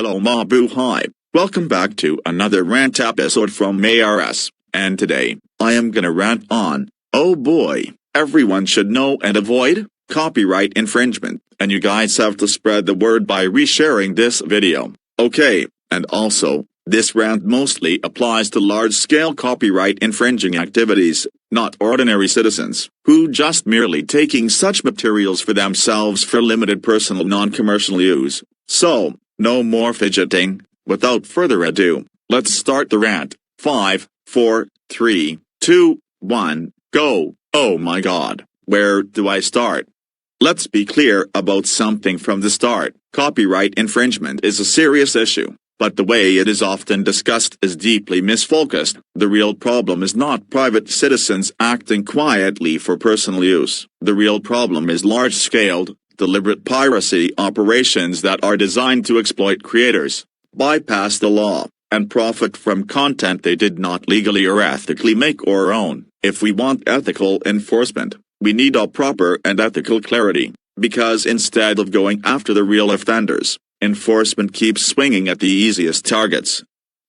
Hello Mabuhay, welcome back to another rant episode from ARS, and today, I am gonna rant on, oh boy, everyone should know and avoid, copyright infringement, and you guys have to spread the word by resharing this video, okay, and also, this rant mostly applies to large-scale copyright infringing activities, not ordinary citizens, who just merely taking such materials for themselves for limited personal non-commercial use. So, no more fidgeting, without further ado, let's start the rant. 5, 4, 3, 2, 1, go. Oh my god, where do I start? Let's be clear about something from the start. Copyright infringement is a serious issue, but the way it is often discussed is deeply misfocused. The real problem is not private citizens acting quietly for personal use. The real problem is large-scale, deliberate piracy operations that are designed to exploit creators, bypass the law, and profit from content they did not legally or ethically make or own. If we want ethical enforcement, we need a proper and ethical clarity, because instead of going after the real offenders, enforcement keeps swinging at the easiest targets.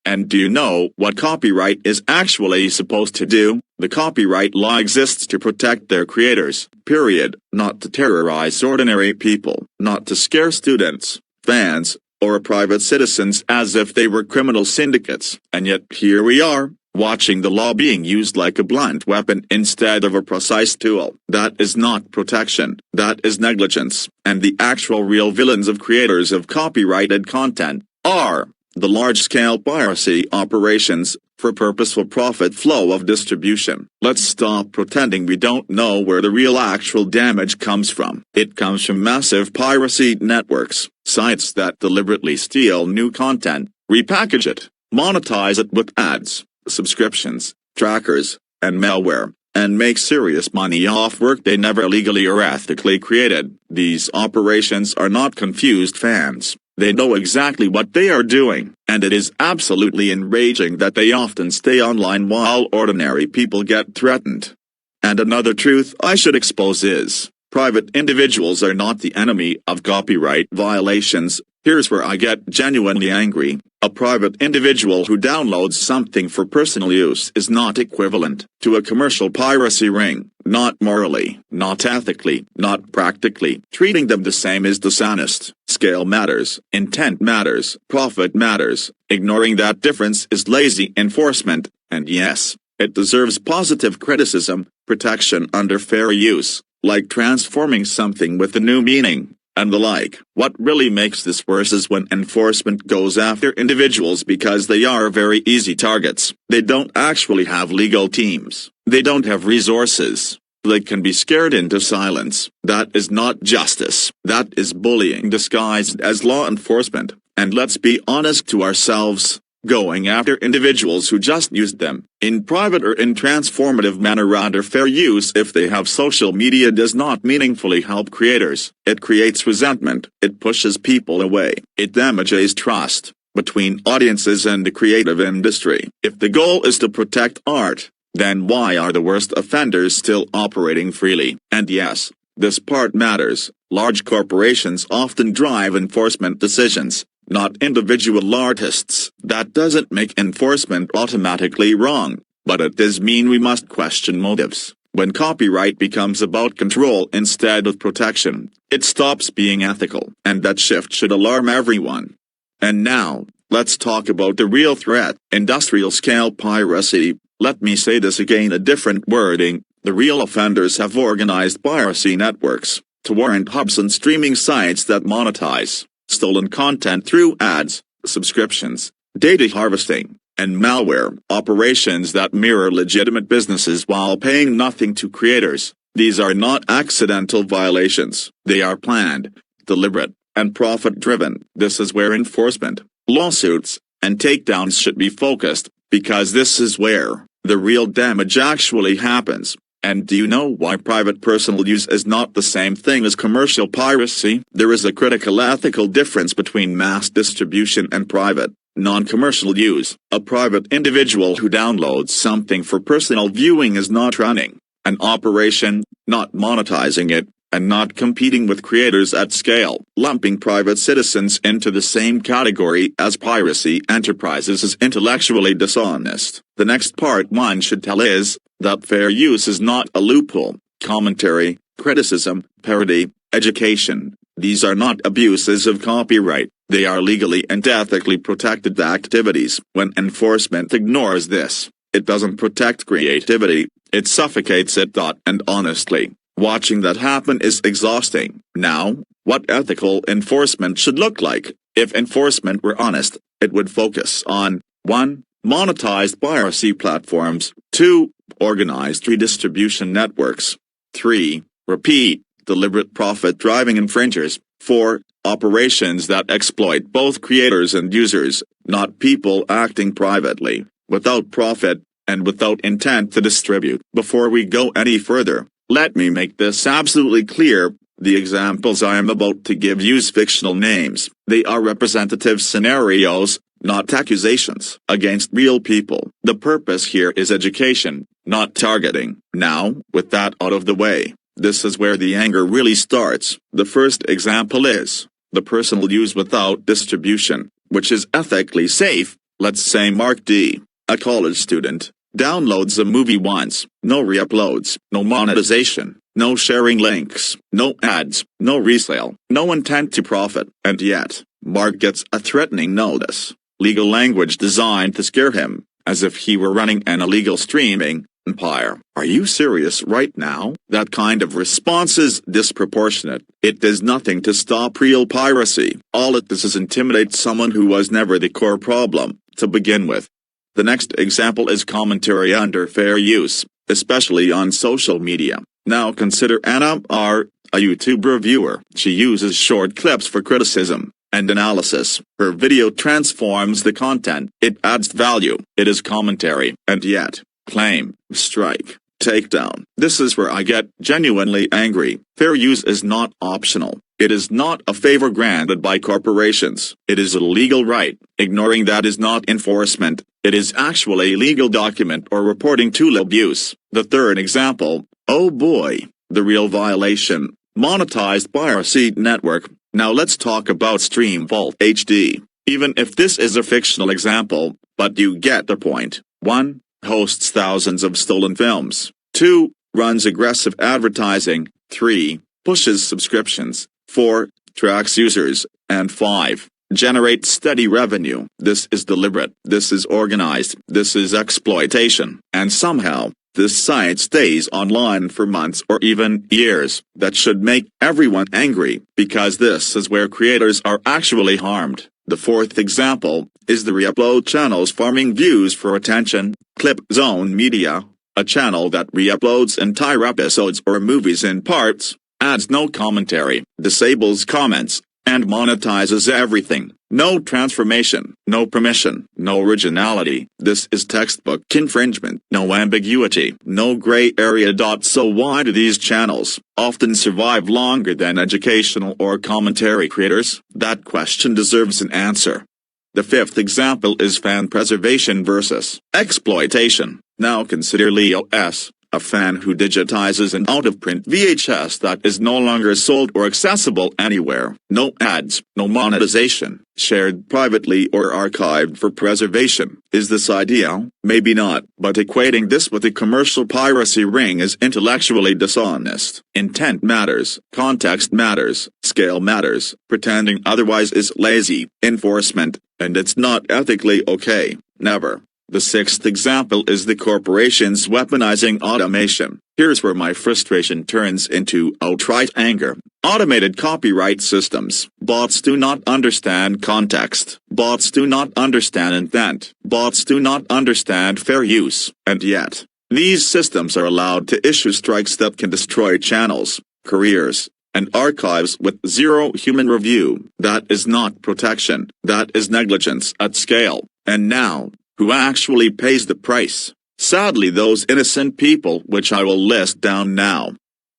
And do you know what copyright is actually supposed to do? The copyright law exists to protect their creators, period, not to terrorize ordinary people, not to scare students, fans, or private citizens as if they were criminal syndicates. And yet here we are, watching the law being used like a blunt weapon instead of a precise tool. That is not protection, that is negligence, and the actual real villains of creators of copyrighted content are the large-scale piracy operations for purposeful profit flow of distribution. Let's stop pretending we don't know where the real actual damage comes from. It comes from massive piracy networks, sites that deliberately steal new content, repackage it, monetize it with ads, subscriptions, trackers, and malware, and make serious money off work they never legally or ethically created. These operations are not confused fans. They know exactly what they are doing, and it is absolutely enraging that they often stay online while ordinary people get threatened. And another truth I should expose is, private individuals are not the enemy of copyright violations. Here's where I get genuinely angry. A private individual who downloads something for personal use is not equivalent to a commercial piracy ring, not morally, not ethically, not practically. Treating them the same is dishonest. Scale matters, intent matters, profit matters. Ignoring that difference is lazy enforcement, and yes, it deserves positive criticism, protection under fair use, like transforming something with a new meaning, and the like. What really makes this worse is when enforcement goes after individuals because they are very easy targets. They don't actually have legal teams. They don't have resources. They can be scared into silence. That is not justice. That is bullying disguised as law enforcement. And let's be honest to ourselves. Going after individuals who just used them, in private or in transformative manner under fair use if they have social media does not meaningfully help creators. It creates resentment, it pushes people away, it damages trust between audiences and the creative industry. If the goal is to protect art, then why are the worst offenders still operating freely? And yes, this part matters. Large corporations often drive enforcement decisions, not individual artists. That doesn't make enforcement automatically wrong, but it does mean we must question motives. When copyright becomes about control instead of protection, it stops being ethical, and that shift should alarm everyone. And now, let's talk about the real threat, industrial-scale piracy. Let me say this again, a different wording. The real offenders have organized piracy networks, torrent hubs and streaming sites that monetize stolen content through ads, subscriptions, data harvesting, and malware operations that mirror legitimate businesses while paying nothing to creators. These are not accidental violations. They are planned, deliberate, and profit-driven. This is where enforcement, lawsuits, and takedowns should be focused, because this is where the real damage actually happens. And do you know why private personal use is not the same thing as commercial piracy? There is a critical ethical difference between mass distribution and private, non-commercial use. A private individual who downloads something for personal viewing is not running an operation, not monetizing it, and not competing with creators at scale. Lumping private citizens into the same category as piracy enterprises is intellectually dishonest. The next part one should tell is that fair use is not a loophole. Commentary, criticism, parody, education. These are not abuses of copyright. They are legally and ethically protected activities. When enforcement ignores this, it doesn't protect creativity, it suffocates it. And honestly, watching that happen is exhausting. Now, what ethical enforcement should look like? If enforcement were honest, it would focus on 1. Monetized piracy platforms, 2. Organized redistribution networks, 3. Repeat, deliberate profit-driving infringers, 4. Operations that exploit both creators and users, not people acting privately, without profit, and without intent to distribute. Before we go any further, let me make this absolutely clear. The examples I am about to give use fictional names. They are representative scenarios, not accusations against real people. The purpose here is education, not targeting. Now, with that out of the way, this is where the anger really starts. The first example is the personal use without distribution, which is ethically safe. Let's say Mark D., a college student, downloads a movie once, no re-uploads, no monetization, no sharing links, no ads, no resale, no intent to profit, and yet, Mark gets a threatening notice. Legal language designed to scare him, as if he were running an illegal streaming empire. Are you serious right now? That kind of response is disproportionate. It does nothing to stop real piracy. All it does is intimidate someone who was never the core problem, to begin with. The next example is commentary under fair use, especially on social media. Now consider Anna R., a YouTube reviewer. She uses short clips for criticism and analysis. Her video transforms the content. It adds value. It is commentary. And yet, claim, strike, takedown. This is where I get genuinely angry. Fair use is not optional. It is not a favor granted by corporations. It is a legal right. Ignoring that is not enforcement. It is actually a legal document or reporting tool abuse. The third example, oh boy, the real violation. Monetized piracy network. Now let's talk about Stream Vault HD. Even if this is a fictional example, but you get the point. 1. Hosts thousands of stolen films. 2. Runs aggressive advertising. 3. Pushes subscriptions. 4. Tracks users. And 5. Generates steady revenue. This is deliberate. This is organized. This is exploitation. And somehow, this site stays online for months or even years. That should make everyone angry, because this is where creators are actually harmed. The fourth example is the re-upload channels farming views for attention. Clip Zone Media, a channel that re-uploads entire episodes or movies in parts, adds no commentary, disables comments, and monetizes everything. No transformation, no permission, no originality. This is textbook infringement. No ambiguity, no gray area. So why do these channels often survive longer than educational or commentary creators? That question deserves an answer. The fifth example is fan preservation versus exploitation. Now consider Leo S., a fan who digitizes an out-of-print VHS that is no longer sold or accessible anywhere. No ads, no monetization, shared privately or archived for preservation. Is this ideal? Maybe not, but equating this with a commercial piracy ring is intellectually dishonest. Intent matters, context matters, scale matters. Pretending otherwise is lazy enforcement, and it's not ethically okay. Never. The sixth example is the corporations weaponizing automation. Here's where my frustration turns into outright anger. Automated copyright systems. Bots do not understand context. Bots do not understand intent. Bots do not understand fair use. And yet, these systems are allowed to issue strikes that can destroy channels, careers, and archives with zero human review. That is not protection. That is negligence at scale. And now, who actually pays the price? Sadly, those innocent people, which I will list down now.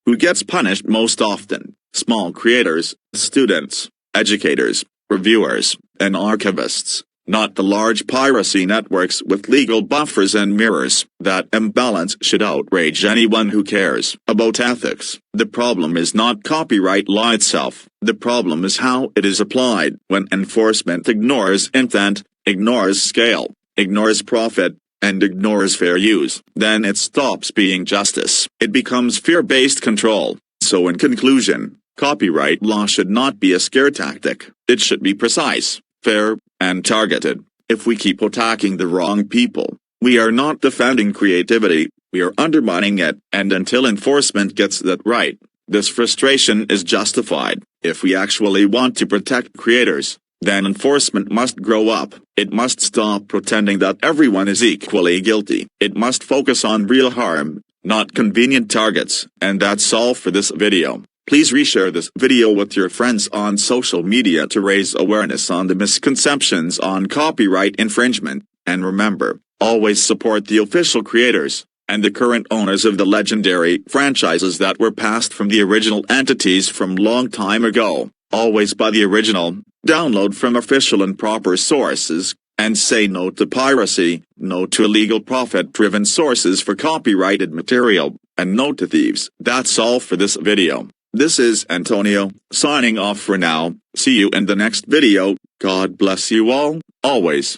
Who gets punished most often? Small creators, students, educators, reviewers, and archivists. not the large piracy networks with legal buffers and mirrors. That imbalance should outrage anyone who cares about ethics. The problem is not copyright law itself. The problem is how it is applied. When enforcement ignores intent, ignores scale, ignores profit, and ignores fair use, then it stops being justice. It becomes fear-based control. So in conclusion, copyright law should not be a scare tactic. It should be precise, fair, and targeted. If we keep attacking the wrong people, we are not defending creativity, we are undermining it. And until enforcement gets that right, this frustration is justified. If we actually want to protect creators, then enforcement must grow up. It must stop pretending that everyone is equally guilty. It must focus on real harm, not convenient targets. And that's all for this video. Please reshare this video with your friends on social media to raise awareness on the misconceptions on copyright infringement. And remember, always support the official creators and the current owners of the legendary franchises that were passed from the original entities from long time ago. Always buy the original, download from official and proper sources, and say no to piracy, no to illegal profit-driven sources for copyrighted material, and no to thieves. That's all for this video. This is Antonio, signing off for now. See you in the next video. God bless you all, always.